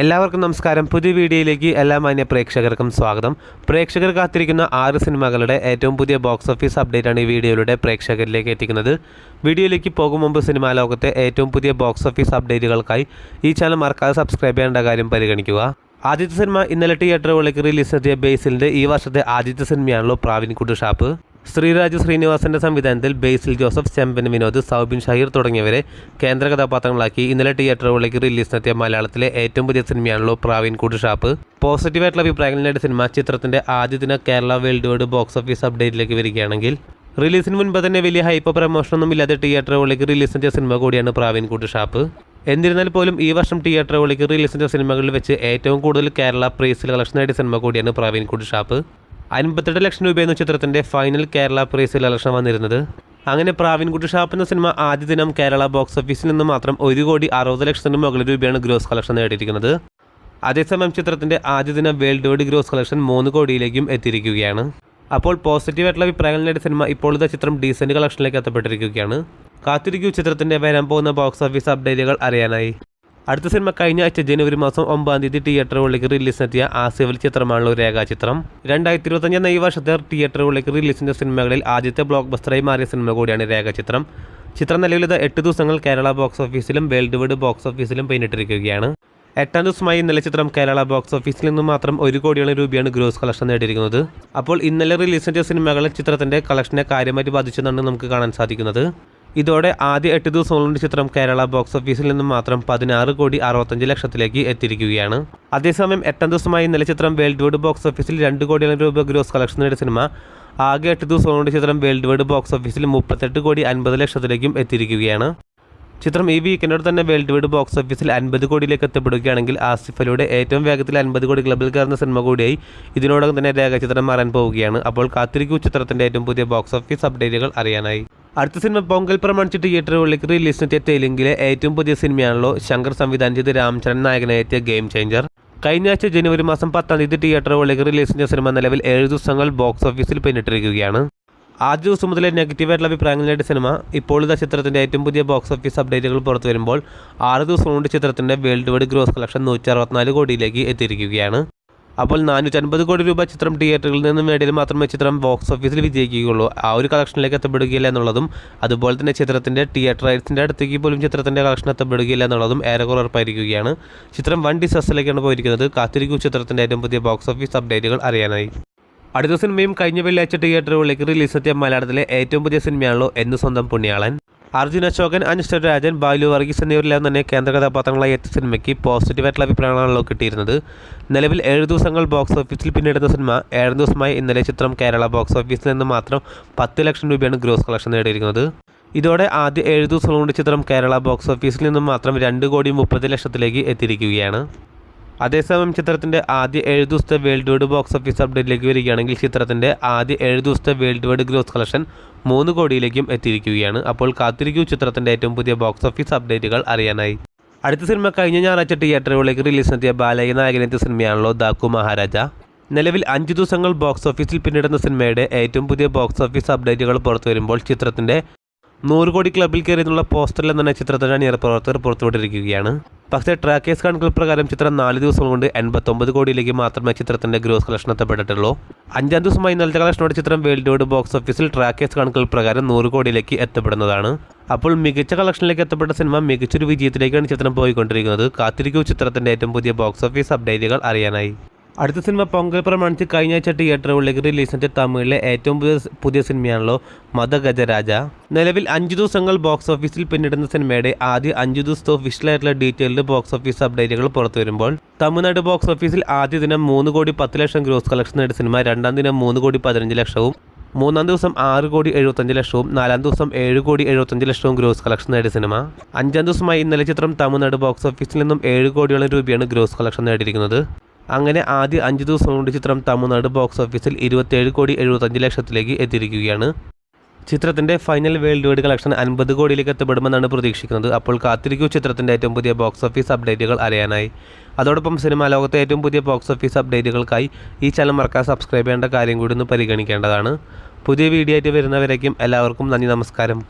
എല്ലാവർക്കും നമസ്കാരം. പുതിയ വീഡിയോയിലേക്ക് എല്ലാ മാന്യ പ്രേക്ഷകർക്കും സ്വാഗതം. പ്രേക്ഷകർ കാത്തിരിക്കുന്ന 6 സിനിമകളുടെ ഏറ്റവും പുതിയ ബോക്സ് ഓഫീസ് അപ്ഡേറ്റാണ് ഈ വീഡിയോയിലൂടെ പ്രേക്ഷകരിലേക്ക് എത്തിക്കുന്നത്. വീഡിയോയിലേക്ക് പോകും മുമ്പ് സിനിമാ ലോകത്തെ ഏറ്റവും പുതിയ ബോക്സ് ഓഫീസ് അപ്ഡേറ്റുകൾക്കായി ഈ ചാനൽ മറക്കാതെ സബ്സ്ക്രൈബ് ചെയ്യേണ്ട കാര്യം പരിഗണിക്കുക. ആദ്യത്തെ സിനിമ ഇന്നലെ തിയേറ്ററുകളിലേക്ക് റിലീസ് എത്തിയ ബേസിലിൻ്റെ ഈ വർഷത്തെ ആദ്യത്തെ സിനിമയാണല്ലോ പ്രാവിൻകുട്ടി ഷാപ്പ്. ശ്രീരാജ് ശ്രീനിവാസന്റെ സംവിധാനത്തിൽ ബേസിൽ ജോസഫ്, ചെമ്പൻ വിനോദ്, സൗബിൻ ഷഹീർ തുടങ്ങിയവരെ കേന്ദ്ര കഥാപാത്രങ്ങളാക്കി ഇന്നലെ തിയേറ്ററുകളിലേക്ക് റിലീസിനെത്തിയ മലയാളത്തിലെ ഏറ്റവും പുതിയ സിനിമയാണല്ലോ പ്രാവിൻകുട്ടി ഷാപ്പ്. പോസിറ്റീവായിട്ടുള്ള അഭിപ്രായങ്ങൾ നേടിയ സിനിമ ചിത്രത്തിന്റെ ആദ്യ ദിന Kerala world wide box office അപ്ഡേറ്റിലേക്ക് വരികയാണെങ്കിൽ റിലീസിന് മുൻപ് തന്നെ വലിയ ഹൈപ്പോ പ്രമോഷനൊന്നും ഇല്ലാതെ തിയേറ്ററുകളിലേക്ക് റിലീസിനെത്തിയ സിനിമ കൂടിയാണ് പ്രാവിൻകുട്ടി ഷാപ്പ്. എന്നിരുന്നാൽ പോലും ഈ വർഷം തിയേറ്ററുകളിലേക്ക് റിലീസിനെത്തിയ സിനിമകളിൽ വെച്ച് ഏറ്റവും കൂടുതൽ കേരള പ്രൈസിൽ കളക്ഷൻ നേടിയ സിനിമ കൂടിയാണ് പ്രാവിൻകുട്ടി ഷാപ്പ്. 58 ലക്ഷം രൂപയെന്ന ചിത്രത്തിന്റെ ഫൈനൽ കേരള പ്രൈസിൽ കളക്ഷൻ വന്നിരുന്നത്. അങ്ങനെ പ്രാവിൻകുട്ടി ഷാപ്പ് എന്ന സിനിമ ആദ്യ ദിനം കേരള ബോക്സ് ഓഫീസിൽ നിന്ന് മാത്രം 1,60,00,000 മുകളിൽ രൂപയാണ് ഗ്രോസ് കളക്ഷൻ നേടിയിരിക്കുന്നത്. അതേസമയം ചിത്രത്തിന്റെ ആദ്യ ദിനം വേൾഡ് വൈഡ് ഗ്രോസ് കളക്ഷൻ 3 കോടിയിലേക്കും എത്തിയിരിക്കുകയാണ്. അപ്പോൾ പോസിറ്റീവായിട്ടുള്ള അഭിപ്രായങ്ങൾ നേടിയ സിനിമ ഇപ്പോൾ ഇതാ ചിത്രം ഡീസന്റ് കളക്ഷനിലേക്ക് എത്തപ്പെട്ടിരിക്കുകയാണ്. കാത്തിരിക്കൂ ചിത്രത്തിന്റെ വരാൻ പോകുന്ന ബോക്സ് ഓഫീസ് അപ്ഡേറ്റുകൾ അറിയാനായി. അടുത്ത സിനിമ കഴിഞ്ഞ ആഴ്ച ജനുവരി മാസം 9-ാം തീയതി തിയേറ്ററുകളിലേക്ക് റിലീസിനെത്തിയ ആസിഫൽ ചിത്രമാണല്ലോ രേഖാചിത്രം. 2025 എന്ന ഈ വർഷത്തെ തിയേറ്ററുകളിലേക്ക് റിലീസിന്റെ സിനിമകളിൽ ആദ്യത്തെ ബ്ലോക്ക് ബസ്റ്ററായി മാറിയ സിനിമ കൂടിയാണ് രേഖാചിത്രം. ചിത്രം നിലവിൽ 8 ദിവസങ്ങൾ കേരള ബോക്സ് ഓഫീസിലും വേൾഡ് വൈഡ് ബോക്സ് ഓഫീസിലും പിന്നിട്ടിരിക്കുകയാണ്. 8-ാം ദിവസമായി ഇന്നലെ ചിത്രം കേരള ബോക്സ് ഓഫീസിൽ നിന്ന് മാത്രം 1 കോടിയോളം രൂപയാണ് ഗ്രോസ് കളക്ഷൻ നേടിയിരിക്കുന്നത്. അപ്പോൾ ഇന്നലെ റിലീസിന്റെ സിനിമകൾ ചിത്രത്തിന്റെ കളക്ഷനെ കാര്യമായിട്ട് ബാധിച്ചെന്നാണ് നമുക്ക് കാണാൻ സാധിക്കുന്നത്. ഇതോടെ ആദ്യ 8 ദിവസം കൊണ്ട് ചിത്രം കേരള ബോക്സ് ഓഫീസിൽ നിന്നും മാത്രം 16,65,00,000 എത്തിയിരിക്കുകയാണ്. അതേസമയം 8-ാം ദിവസമായി ഇന്നലെ ചിത്രം വേൾഡ് വൈഡ് ബോക്സ് ഓഫീസിൽ 2 കോടിയോളം രൂപ ഗ്രോസ് കളക്ഷൻ നേടിയ സിനിമ ആകെ 8 ദിവസം കൊണ്ട് ചിത്രം വേൾഡ് വൈഡ് ബോക്സ് ഓഫീസിൽ 38,50,00,000 എത്തിയിരിക്കുകയാണ്. ചിത്രം ഈ വീക്കെൻഡോട് തന്നെ വേൾഡ് വൈഡ് ബോക്സ് ഓഫീസിൽ 50 കോടിയിലേക്ക് എത്തപ്പെടുകയാണെങ്കിൽ ആസിഫലൂടെ ഏറ്റവും വേഗത്തിൽ 50 കോടി ക്ലബിൽ കയറുന്ന സിനിമ കൂടിയായി ഇതിനോടകം തന്നെ രേഖാചിത്രം മാറാൻ പോവുകയാണ്. അപ്പോൾ കാത്തിരിക്കൂ ചിത്രത്തിന്റെ ഏറ്റവും പുതിയ ബോക്സ് ഓഫീസ് അപ്ഡേറ്റുകൾ അറിയാനായി. അടുത്ത സിനിമ പൊങ്കൽ പ്രമാണിച്ച് തിയേറ്ററുകളിലേക്ക് റിലീസിനെത്തിയ തെലുങ്കിലെ ഏറ്റവും പുതിയ സിനിമയാണല്ലോ ശങ്കർ സംവിധാനം ചെയ്ത് രാംചരൺ നായകനായെത്തിയ ഗെയിം ചേഞ്ചർ. കഴിഞ്ഞ ആഴ്ച ജനുവരി മാസം 10-ാം തീയതി തിയേറ്ററുകളിലേക്ക് റിലീസിന്റെ സിനിമ നിലവിൽ 7 ദിവസങ്ങൾ ബോക്സ് ഓഫീസിൽ പിന്നിട്ടിരിക്കുകയാണ്. ആദ്യ ദിവസം മുതലേ നെഗറ്റീവായിട്ടുള്ള അഭിപ്രായങ്ങൾ നേടിയ സിനിമ ഇപ്പോൾ ഇതാ ചിത്രത്തിന്റെ ഏറ്റവും പുതിയ ബോക്സ് ഓഫീസ് അപ്ഡേറ്റുകൾ പുറത്തു വരുമ്പോൾ 6 ദിവസം കൊണ്ട് ചിത്രത്തിന്റെ വേൾഡ് വൈഡ് ഗ്രോസ് കളക്ഷൻ 164 കോടിയിലേക്ക് എത്തിയിരിക്കുകയാണ്. അപ്പോൾ 450 കോടി രൂപ ചിത്രം തിയേറ്ററുകളിൽ നിന്ന് നേടിയാൽ മാത്രമേ ചിത്രം ബോക്സ് ഓഫീസിൽ വിജയിക്കുകയുള്ളൂ. ആ ഒരു കളക്ഷനിലേക്ക് എത്തപ്പെടുകയില്ല എന്നുള്ളതും അതുപോലെ തന്നെ ചിത്രത്തിന്റെ തിയേറ്റർ റൈറ്റ്സിന്റെ അടുത്തേക്ക് പോലും ചിത്രത്തിന്റെ കളക്ഷൻ എത്തപ്പെടുകയില്ല എന്നുള്ളതും ഏറെക്കുറെ ഉറപ്പായിരിക്കുകയാണ്. ചിത്രം 1 ഡിസാസ്റ്ററിലേക്കാണ് പോയിരിക്കുന്നത്. കാത്തിരിക്കൂ ചിത്രത്തിന്റെ ഏറ്റവും പുതിയ ബോക്സ് ഓഫീസ് അപ്ഡേറ്റുകൾ അറിയാനായി. അടുത്ത സിനിമയും കഴിഞ്ഞ വെള്ളിയാഴ്ച തിയേറ്ററുകളിലേക്ക് റിലീസെത്തിയ മലയാളത്തിലെ ഏറ്റവും പുതിയ സിനിമയാണല്ലോ എന്ന് സ്വന്തം പുണ്യാളൻ. അർജുൻ അശോകൻ, അനുഷ്ഠ രാജൻ, ബാലു വർഗീസ് എന്നിവരെല്ലാം തന്നെ കേന്ദ്ര കഥാപാത്രങ്ങളായി എത്തിയ സിനിമയ്ക്ക് പോസിറ്റീവായിട്ടുള്ള അഭിപ്രായങ്ങളാണല്ലോ കിട്ടിയിരുന്നത്. നിലവിൽ 7 ദിവസങ്ങൾ ബോക്സ് ഓഫീസിൽ പിന്നിടുന്ന സിനിമ 7 ദിവസമായി ഇന്നലെ ചിത്രം കേരള ബോക്സ് ഓഫീസിൽ നിന്ന് മാത്രം 10 ലക്ഷം രൂപയാണ് ഗ്രോസ് കളക്ഷൻ നേടിയിരിക്കുന്നത്. ഇതോടെ ആദ്യ 7 ദിവസം കൊണ്ട് ചിത്രം കേരള ബോക്സ് ഓഫീസിൽ നിന്നും മാത്രം 2,30,00,000 എത്തിയിരിക്കുകയാണ്. അതേസമയം ചിത്രത്തിന്റെ ആദ്യ 7 ദിവസത്തെ വേൾഡ് വൈഡ് ബോക്സ് ഓഫീസ് അപ്ഡേറ്റിലേക്ക് വരികയാണെങ്കിൽ ചിത്രത്തിന്റെ ആദ്യ 7 ദിവസത്തെ വേൾഡ് വൈഡ് ഗ്രോസ് കളക്ഷൻ 3 കോടിയിലേക്കും എത്തിയിരിക്കുകയാണ്. അപ്പോൾ കാത്തിരിക്കൂ ചിത്രത്തിന്റെ ഏറ്റവും പുതിയ ബോക്സ് ഓഫീസ് അപ്ഡേറ്റുകൾ അറിയാനായി. അടുത്ത സിനിമ കഴിഞ്ഞ ഞായറാഴ്ച തിയേറ്ററുകളിലേക്ക് റിലീസിനെത്തിയ ബാലയ്യ നായകനെത്തിയ സിനിമയാണല്ലോ ദാക്കു മഹാരാജ. നിലവിൽ 5 ദിവസങ്ങൾ ബോക്സ് ഓഫീസിൽ പിന്നിടുന്ന സിനിമയുടെ ഏറ്റവും പുതിയ ബോക്സ് ഓഫീസ് അപ്ഡേറ്റുകൾ പുറത്തു വരുമ്പോൾ ചിത്രത്തിന്റെ 100 കോടി ക്ലബിൽ കയറിയെന്നുള്ള പോസ്റ്ററിൽ തന്നെ ചിത്രത്തിന്റെ അണിയറ പ്രവർത്തകർ പുറത്തുവിട്ടിരിക്കുകയാണ്. പക്ഷേ ട്രാക്കേഴ്സ് കണക്കുകൾ പ്രകാരം ചിത്രം 4 ദിവസം കൊണ്ട് 89 കോടിയിലേക്ക് മാത്രമേ ചിത്രത്തിന്റെ ഗ്രോസ് കളക്ഷൻ എത്തപ്പെട്ടിട്ടുള്ളൂ. 5-ാം ദിവസമായി ഇന്നലത്തെ കളക്ഷനോടെ ചിത്രം വേൾഡ് വൈഡ് ബോക്സ് ഓഫീസിൽ ട്രാക്കേഴ്സ് കണക്കുകൾ പ്രകാരം 100 കോടിയിലേക്ക് എത്തപ്പെടുന്നതാണ്. അപ്പോൾ മികച്ച കളക്ഷനിലേക്ക് എത്തപ്പെട്ട സിനിമ മികച്ചൊരു വിജയത്തിലേക്കാണ് ചിത്രം പോയിക്കൊണ്ടിരിക്കുന്നത്. കാത്തിരിക്കൂ ചിത്രത്തിന്റെ ഏറ്റവും പുതിയ ബോക്സ് ഓഫീസ് അപ്ഡേറ്റുകൾ അറിയാനായി. അടുത്ത സിനിമ പൊങ്കൽ പ്രമാണിച്ച് കഴിഞ്ഞ ആഴ്ച തിയേറ്ററുകളിലേക്ക് റിലീസിന്റെ തമിഴിലെ ഏറ്റവും പുതിയ സിനിമയാണല്ലോ മദഗജരാജ. നിലവിൽ 5 ദിവസങ്ങൾ ബോക്സ് ഓഫീസിൽ പിന്നിടുന്ന സിനിമയുടെ ആദ്യ 5 ദിവസത്തെ ഒഫീഷ്യലായിട്ടുള്ള ഡീറ്റെയിൽഡ് ബോക്സ് ഓഫീസ് അപ്ഡേറ്റുകൾ പുറത്തു വരുമ്പോൾ തമിഴ്നാട് ബോക്സ് ഓഫീസിൽ ആദ്യ ദിനം 3,10,00,000 ഗ്രോസ് കളക്ഷൻ നേടിയ സിനിമ 2-ാം ദിനം 3,15,00,000, 3-ാം ദിവസം 6,75,00,000, 4-ാം ദിവസം 7,75,00,000 ഗ്രോസ് കളക്ഷൻ നേടിയ സിനിമ. 5-ാം ദിവസമായി ഇന്നലെ ചിത്രം തമിഴ്നാട് ബോക്സ് ഓഫീസിൽ നിന്നും 7 കോടിയോളം രൂപയാണ് ഗ്രോസ് കളക്ഷൻ നേടിയിരിക്കുന്നത്. അങ്ങനെ ആദ്യ 5 ദിവസം കൊണ്ട് ചിത്രം തമിഴ്നാട് ബോക്സ് ഓഫീസിൽ 27,75,00,000 എത്തിയിരിക്കുകയാണ്. ചിത്രത്തിന്റെ ഫൈനൽ വേൾഡ് വൈഡ് കളക്ഷൻ 50 കോടിയിലേക്ക് എത്തപ്പെടുമെന്നാണ് പ്രതീക്ഷിക്കുന്നത്. അപ്പോൾ കാത്തിരിക്കൂ ചിത്രത്തിന്റെ ഏറ്റവും പുതിയ ബോക്സ് ഓഫീസ് അപ്ഡേറ്റുകൾ അറിയാനായി. അതോടൊപ്പം സിനിമാ ലോകത്തെ ഏറ്റവും പുതിയ ബോക്സ് ഓഫീസ് അപ്ഡേറ്റുകൾക്കായി ഈ ചാനൽ മറക്കാതെ സബ്സ്ക്രൈബ് ചെയ്യേണ്ട കാര്യം കൂടി ഒന്ന് പരിഗണിക്കേണ്ടതാണ്. പുതിയ വീഡിയോ ആയിട്ട് വരുന്നവരേക്കും എല്ലാവർക്കും നന്ദി, നമസ്കാരം.